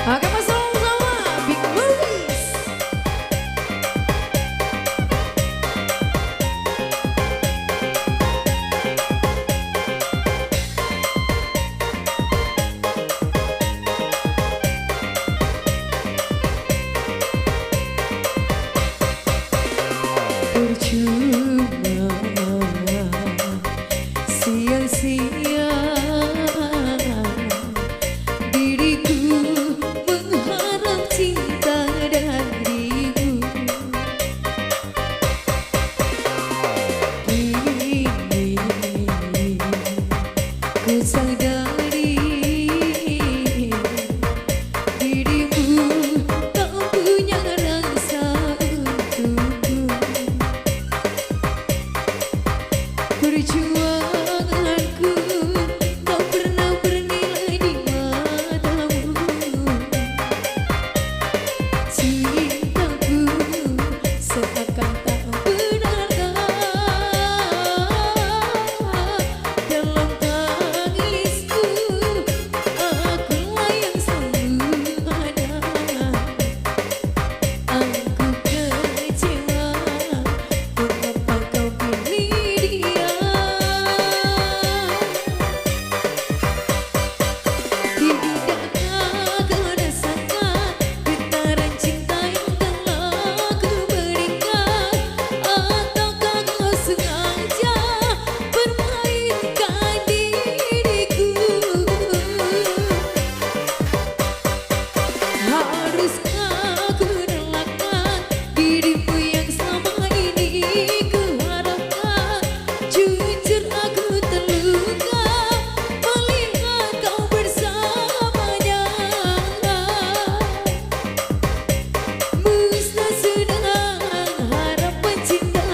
Oke, Mas sama Big Movies. Percuma sia-sia diriku mengharap cinta darimu. Kini ku sadari dirimu tak punya rasa untukku. Perjuanganku tak pernah bernilai di matamu. Cintaku seakan tak berharga dalam tangisku. Akulah yang selalu ada. Aku kecewa mengapa kau pilih dia. Tidakkah kau rasakan getaran cinta yang telah ku berikan? Ataukah kau sengaja permainkan diriku? Haruskah ku relakan dirimu yang selama ini ku harapkan? Jujur aku terluka melihat kau bersamanya. Musnah sudah harapan cinta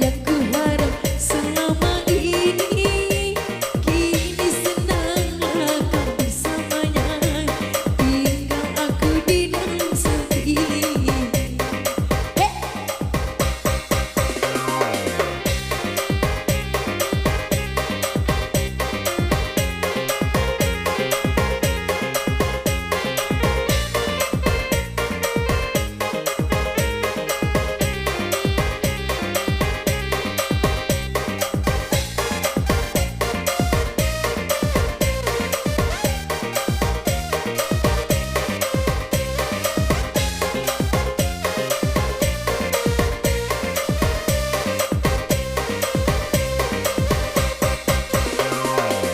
yang ku harap selama ini. Kini senanglah kau bersamanya, tinggal aku di dalam sepi.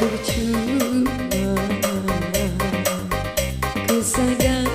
Percuma ku sadar